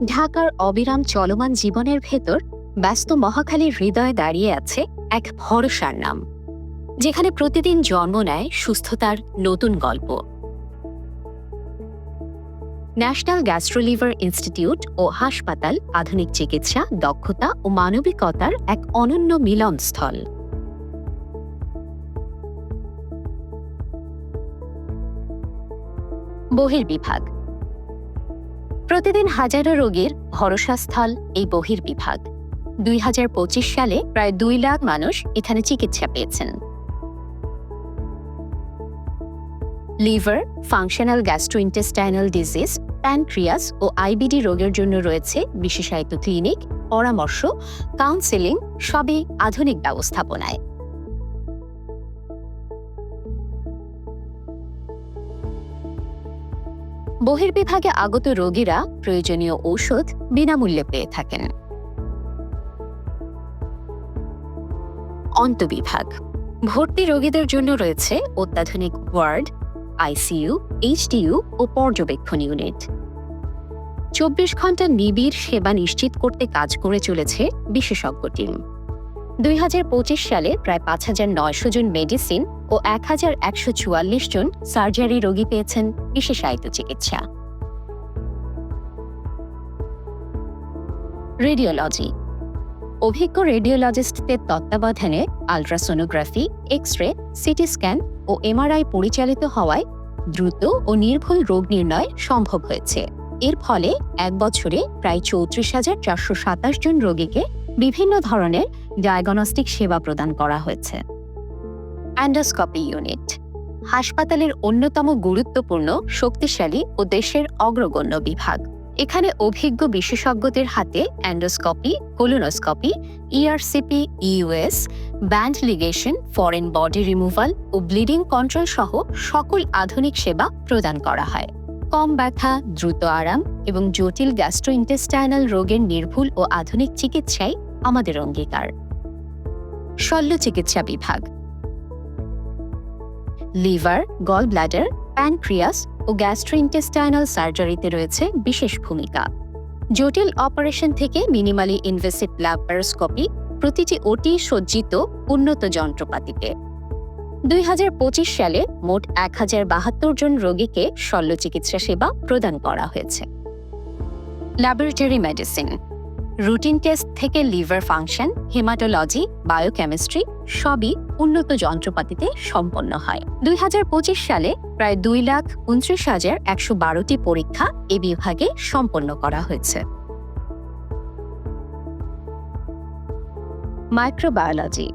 ঢাকার অবিরাম চলমান জীবনের ভেতর ব্যস্ত মহাখালীর হৃদয়ে দাঁড়িয়ে আছে এক ভরসার নাম, যেখানে প্রতিদিন জন্ম নেয় সুস্থতার নতুন গল্প। ন্যাশনাল গ্যাস্ট্রোলিভার ইনস্টিটিউট ও হাসপাতাল আধুনিক চিকিৎসা, দক্ষতা ও মানবিকতার এক অনন্য মিলনস্থল। বহির্বিভাগ। প্রতিদিন হাজারো রোগীর ভরসাস্থল এই বহির্বিভাগ। 2025 সালে প্রায় 2 লাখ মানুষ এখানে চিকিৎসা পেয়েছেন। Liver, functional gastrointestinal disease, pancreas ও আইবিডি রোগের জন্য রয়েছে বিশেষায়িত ক্লিনিক, পরামর্শ, কাউন্সেলিং, সবই আধুনিক ব্যবস্থাপনায়। বহির্বিভাগে আগত রোগীরা প্রয়োজনীয় ঔষধ বিনামূল্যে পেয়ে থাকেন। অন্তঃবিভাগ। ভর্তি রোগীদের জন্য রয়েছে অত্যাধুনিক ওয়ার্ড, আইসিইউ, এইচডিইউ ও পর্যবেক্ষণ ইউনিট। 24 ঘন্টা নিবিড় সেবা নিশ্চিত করতে কাজ করে চলেছে বিশেষজ্ঞ টিম। 2025 সালে প্রায় 5,900 জন মেডিসিন ও 1,144 জন সার্জারি রোগী পেয়েছেন বিশেষায়িত চিকিৎসা। রেডিওলজি। অভিজ্ঞ রেডিওলজিস্টদের তত্ত্বাবধানে আল্ট্রাসোনোগ্রাফি, এক্স-রে, সিটি স্ক্যান ও এমআরআই পরিচালিত হওয়ায় দ্রুত ও নির্ভুল রোগ নির্ণয় সম্ভব হয়েছে। এর ফলে এক বছরে প্রায় 34,427 জন রোগীকে বিভিন্ন ধরনের ডায়াগনস্টিক সেবা প্রদান করা হয়েছে। Endoscopy unit. হাসপাতালের অন্যতম গুরুত্বপূর্ণ, শক্তিশালী ও দেশের অগ্রগণ্য বিভাগ। এখানে অভিজ্ঞ বিশেষজ্ঞদের হাতে endoscopy, colonoscopy, ERCP, US, band ligation, foreign body removal ও ব্লিডিং কন্ট্রোল সহ সকল আধুনিক সেবা প্রদান করা হয়। কম ব্যথা, দ্রুত আরাম এবং জটিল গ্যাস্ট্রোইন্টেস্টাইনাল রোগের নির্ভুল ও আধুনিক চিকিৎসাই আমাদের অঙ্গীকার। শল্য চিকিৎসা বিভাগ। লিভার, গল ব্লাডার, প্যানক্রিয়াস ও গ্যাস্ট্রোইন্টেস্টাইনাল সার্জারিতে রয়েছে বিশেষ ভূমিকা। জটিল অপারেশন থেকে মিনিমালি ইনভেসিভ ল্যাপারোস্কোপি, প্রতিটি ওটি সজ্জিত উন্নত যন্ত্রপাতিতে। 2025 সালে মোট 1,072 জন রোগীকে শল্য চিকিৎসা সেবা প্রদান করা হয়েছে। Laboratory medicine. রুটিন টেস্ট থেকে লিভার ফাংশন, হেমাটোলজি, বায়োকেমিস্ট্রি সবই উন্নত যন্ত্রপাতিতে সম্পন্ন হয়। 2025 সালে প্রায় 2,29,112টি পরীক্ষা এ বিভাগে সম্পন্ন করা হয়েছে। মাইক্রোবায়োলজি।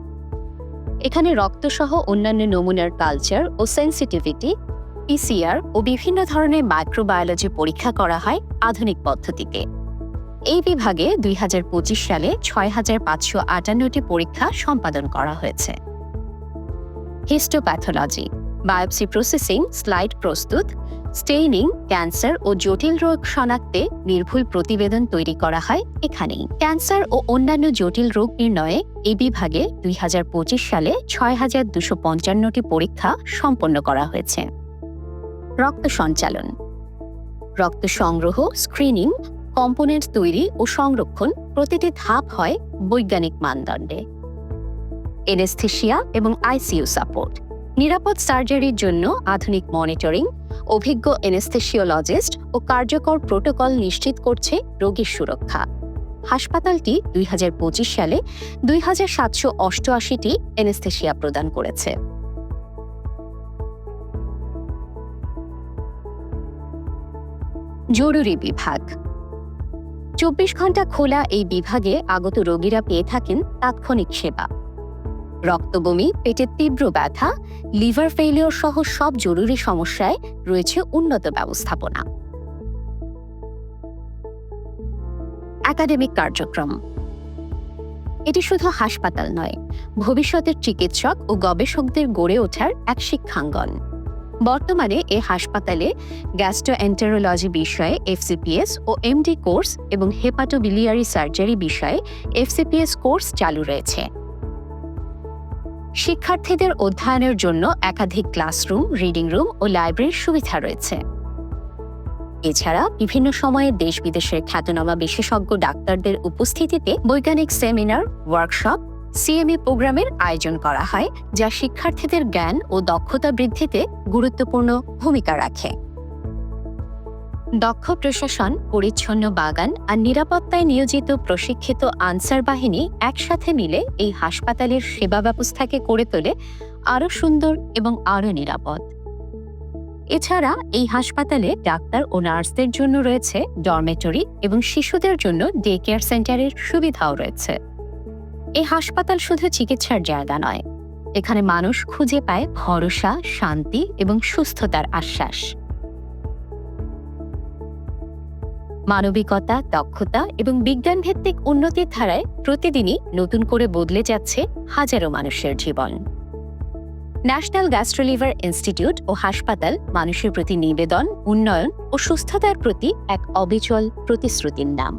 এখানে রক্তসহ অন্যান্য নমুনার কালচার ও সেন্সিটিভিটি, পিসিআর ও বিভিন্ন ধরনের মাইক্রোবায়োলজি পরীক্ষা করা হয় আধুনিক পদ্ধতিতে। এই বিভাগে 2025 সালে 6,558টি পরীক্ষা সম্পাদন করা হয়েছে। হিস্টোপ্যাথোলজি। বায়োপসি প্রসেসিং, স্লাইড প্রস্তুত, স্টেইনিং, ক্যান্সার ও জটিল রোগ শনাক্তে নির্ভুল প্রতিবেদন তৈরি করা হয় এখানেই। ক্যান্সার ও অন্যান্য জটিল রোগ নির্ণয়ে এই বিভাগে 2025 সালে 6,255টি পরীক্ষা সম্পন্ন করা হয়েছে। রক্ত সঞ্চালন। রক্ত সংগ্রহ, স্ক্রিনিং, কম্পোনেন্ট তৈরি ও সংরক্ষণ প্রতিটি ধাপ হয় বৈজ্ঞানিক মানদণ্ডে। এনেস্থেশিয়া এবং আইসিইউ সাপোর্ট। নিরাপদ সার্জারির জন্য আধুনিক মনিটরিং, অভিজ্ঞ এনেস্থেসিওলজিস্ট ও কার্যকর প্রোটোকল নিশ্চিত করছে রোগীর সুরক্ষা। হাসপাতালটি 2025 সালে 2,788টি এনেস্থেশিয়া প্রদান করেছে। জরুরি বিভাগ। 24 ঘন্টা খোলা এই বিভাগে আগত রোগীরা পেয়ে থাকেন তাৎক্ষণিক সেবা। রক্তবমি, পেটের তীব্র ব্যথা, লিভার ফেইলিওর সহ সব জরুরি সমস্যায় রয়েছে উন্নত ব্যবস্থাপনা। একাডেমিক কার্যক্রম। এটি শুধু হাসপাতাল নয়, ভবিষ্যতের চিকিৎসক ও গবেষকদের গড়ে ওঠার এক শিক্ষাঙ্গন। বর্তমানে এ হাসপাতালে গ্যাস্ট্রোএন্টেরোলজি বিষয়ে এফসিপিএস ও এমডি কোর্স এবং হেপাটোবিলিয়ারি সার্জারি বিষয়ে এফসিপিএস কোর্স চালু রয়েছে। শিক্ষার্থীদের অধ্যয়নের জন্য একাধিক ক্লাসরুম, রিডিং রুম ও লাইব্রেরির সুবিধা রয়েছে। এছাড়া বিভিন্ন সময়ে দেশ বিদেশের খ্যাতনামা বিশেষজ্ঞ ডাক্তারদের উপস্থিতিতে বৈজ্ঞানিক সেমিনার, ওয়ার্কশপ, সিএমই প্রোগ্রামের আয়োজন করা হয়, যা শিক্ষার্থীদের জ্ঞান ও দক্ষতা বৃদ্ধিতে গুরুত্বপূর্ণ ভূমিকা রাখে। দক্ষ প্রশাসন, পরিচ্ছন্ন বাগান আর নিরাপত্তায় নিয়োজিত প্রশিক্ষিত আনসার বাহিনী একসাথে মিলে এই হাসপাতালের সেবা ব্যবস্থাকে করে তোলে আরও সুন্দর এবং আরও নিরাপদ। এছাড়া এই হাসপাতালে ডাক্তার ও নার্সদের জন্য রয়েছে ডরমেটরি এবং শিশুদের জন্য ডে কেয়ার সেন্টারের সুবিধাও রয়েছে। এই হাসপাতাল শুধু চিকিৎসার জায়গা নয়, এখানে মানুষ খুঁজে পায় ভরসা, শান্তি এবং সুস্থতার আশ্বাস। মানবিকতা, দক্ষতা এবং বিজ্ঞানভিত্তিক উন্নতির ধারায় প্রতিদিনই নতুন করে বদলে যাচ্ছে হাজারো মানুষের জীবন। ন্যাশনাল গ্যাস্ট্রোলিভার ইনস্টিটিউট ও হাসপাতাল মানুষের প্রতি নিবেদন, উন্নয়ন ও সুস্থতার প্রতি এক অবিচল প্রতিশ্রুতির নাম।